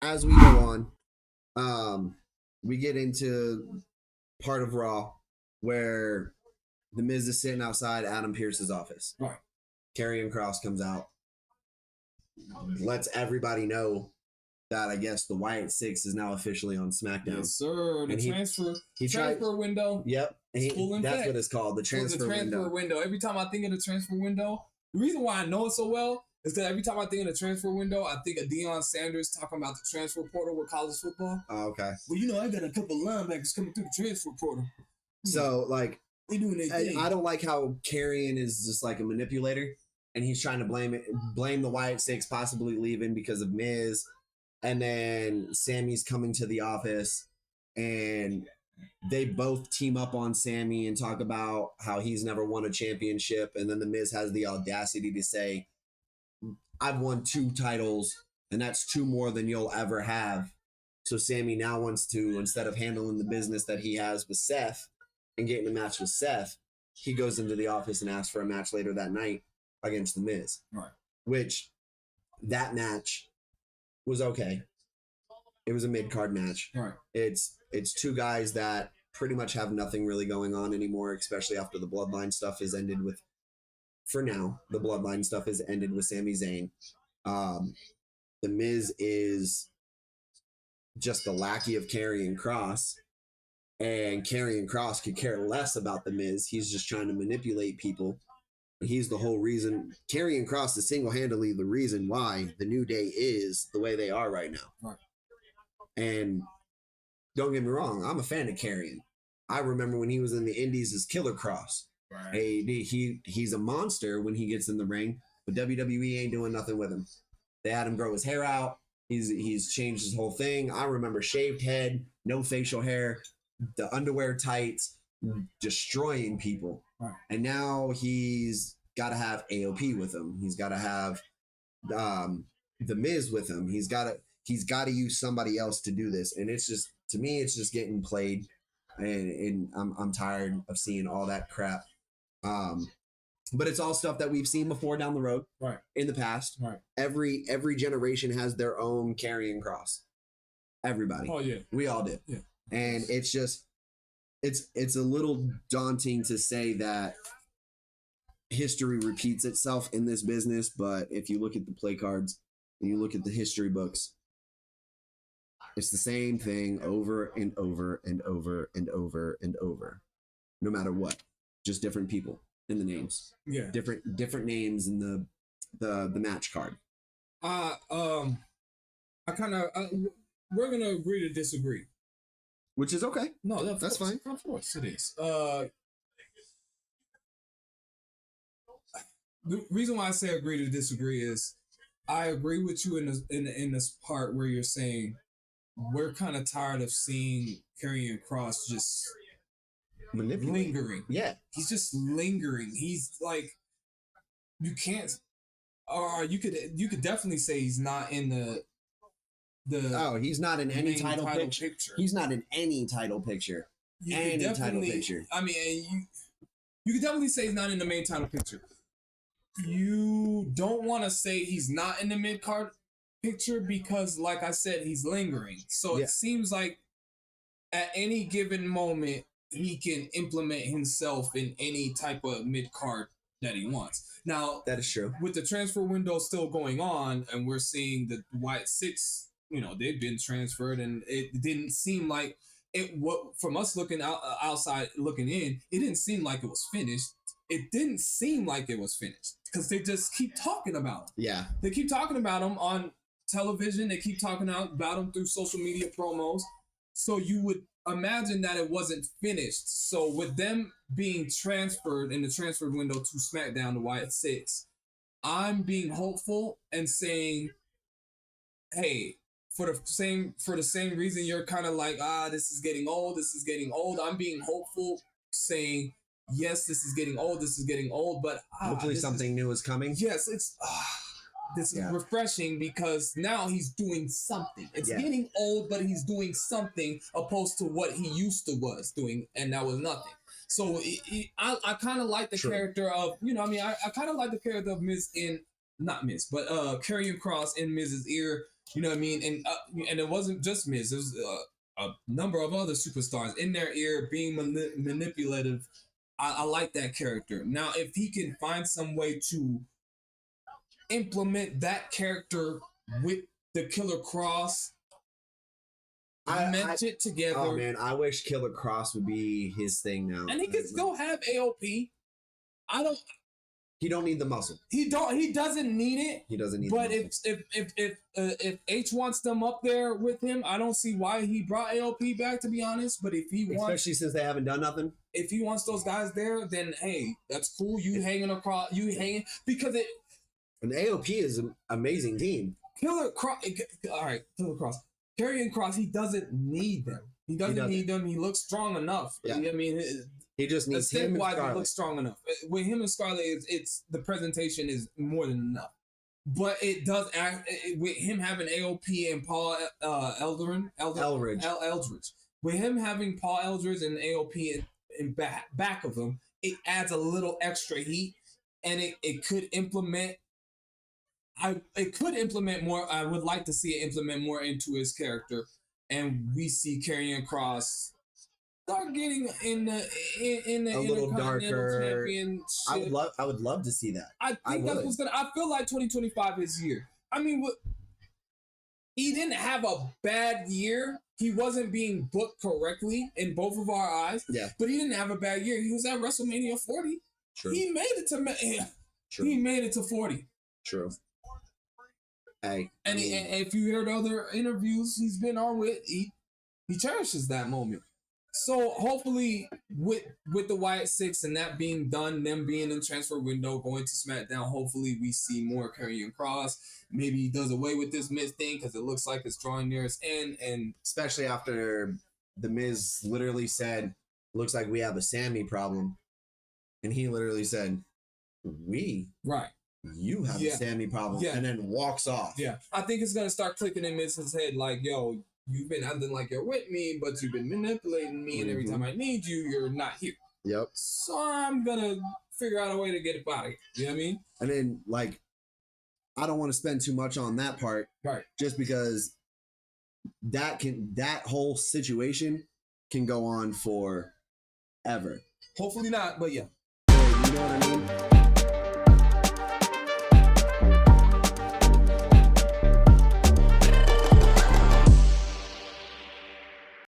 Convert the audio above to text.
as we go on, we get into part of Raw where the Miz is sitting outside Adam Pearce's office. Right. Karrion Kross comes out, lets everybody know that I guess the Wyatt Six is now officially on SmackDown. Yes, sir. The transfer window. Yep. That's what it's called. The transfer window. Every time I think of the transfer window, the reason why I know it so well is that every time I think of the transfer window, I think of Deion Sanders talking about the transfer portal with college football. Oh, okay. Well, I got a couple linebackers coming through the transfer portal. So, they doing their thing. I don't like how Karrion is just like a manipulator, and he's trying to blame the Wyatt Six possibly leaving because of Miz. And then Sammy's coming to the office, and they both team up on Sammy and talk about how he's never won a championship. And then the Miz has the audacity to say, I've won 2 titles, and that's 2 more than you'll ever have. So Sammy now wants to, instead of handling the business that he has with Seth and getting a match with Seth, he goes into the office and asks for a match later that night against the Miz. Right. Which, that match was okay. It was a mid-card match. Right. It's 2 guys that pretty much have nothing really going on anymore, especially after the Bloodline stuff is ended with, for now, the Bloodline stuff is ended with Sami Zayn. The Miz is just the lackey of Karrion Kross, and Karrion Kross could care less about the Miz. He's just trying to manipulate people. He's the whole reason. Karrion Kross is single-handedly the reason why the New Day is the way they are right now. Right. And don't get me wrong, I'm a fan of Karrion. I remember when he was in the Indies as Killer Kross. Right. He's a monster when he gets in the ring, but WWE ain't doing nothing with him. They had him grow his hair out. He's changed his whole thing. I remember shaved head, no facial hair, the underwear tights, destroying people. Right. And now he's got to have AOP with him. He's got to have the Miz with him. He's got to use somebody else to do this. And it's just, to me, it's just getting played. And I'm tired of seeing all that crap. But it's all stuff that we've seen before down the road, right? In the past, right? Every generation has their own Karrion Kross. Everybody. Oh yeah, we all did. Yeah, and it's just, it's a little daunting to say that history repeats itself in this business. But if you look at the play cards and you look at the history books, it's the same thing over and over and over and over and over, no matter what. Just different people in the names. Yeah. Different names in the match card. I kind of we're gonna agree to disagree. Which is okay. No, that's fine. Of course it is. The reason why I say agree to disagree is I agree with you in this part where you're saying we're kind of tired of seeing Karrion Kross just lingering. Yeah, he's just lingering. He's like, you can't, or you could definitely say he's not in the he's not in any title picture. He's not in any title picture. Title picture. I mean, you could definitely say he's not in the main title picture. You don't want to say he's not in the mid card picture because, like I said, he's lingering. So It seems like at any given moment he can implement himself in any type of mid card that he wants. Now that is true. With the transfer window still going on, and we're seeing the Wyatt Six, they've been transferred, and it didn't seem like it. What from us looking outside looking in, it didn't seem like it was finished. It didn't seem like it was finished because they just keep talking about him. Yeah, they keep talking about him on television. They keep talking about him through social media promos. So you would imagine that it wasn't finished. So with them being transferred in the transfer window to SmackDown, the Wyatt Six, I'm being hopeful and saying, hey, for the same reason you're kind of like, this is getting old. I'm being hopeful, saying, yes, this is getting old, but hopefully something new is coming. Yes, this is refreshing because now he's doing something. It's getting old, but he's doing something opposed to what he used to was doing, and that was nothing. So I kind of like the character of, I kind of like the character of Karrion Kross in Miz's ear You know what I mean? And it wasn't just Miz. It was a number of other superstars in their ear being manipulative. I like that character. Now, if he can find some way to implement that character with the Killer Kross, match it together. Oh man, I wish Killer Kross would be his thing now. And he could still have AOP. He don't need the muscle. He doesn't need it. He doesn't need. But if H wants them up there with him, I don't see why he brought AOP back, to be honest. But if he wants, especially since they haven't done nothing, if he wants those guys there, then hey, that's cool. You hanging because it. And AOP is an amazing team. Killer Kross. All right, Killer Kross. Karrion Kross. He doesn't need them. He doesn't need them. He looks strong enough. Yeah. I mean. He just needs him and Scarlett. He looks strong enough. With him and Scarlett, it's the presentation is more than enough. But it does act with him having AOP and Paul Eldridge. With him having Paul Eldridge and AOP in back of him, it adds a little extra heat, and it could implement. It could implement more. I would like to see it implement more into his character, and we see Karrion Kross start getting in the a little darker. I would love to see that. I think that's what's gonna. I feel like 2025 is year. I mean, he didn't have a bad year. He wasn't being booked correctly in both of our eyes. Yeah, but he didn't have a bad year. He was at WrestleMania 40. True. He made it to. True. He made it to 40. True. Hey, and if you heard other interviews he's been on with, he cherishes that moment. So hopefully with the Wyatt Six and that being done, them being in transfer window, going to SmackDown, hopefully we see more Karrion Kross. Maybe he does away with this Miz thing because it looks like it's drawing near its end. And especially after the Miz literally said, looks like we have a Sammy problem. And he literally said, you have a Sammy problem. Yeah. And then walks off. Yeah. I think it's going to start clicking in Miz's head like, yo, you've been acting like you're with me, but you've been manipulating me, and every time I need you, you're not here. Yep. So I'm gonna figure out a way to get it out of here. You know what I mean? And then, like, I don't want to spend too much on that part, right? Just because that whole situation can go on forever. Hopefully not, but yeah. So, you know what I mean?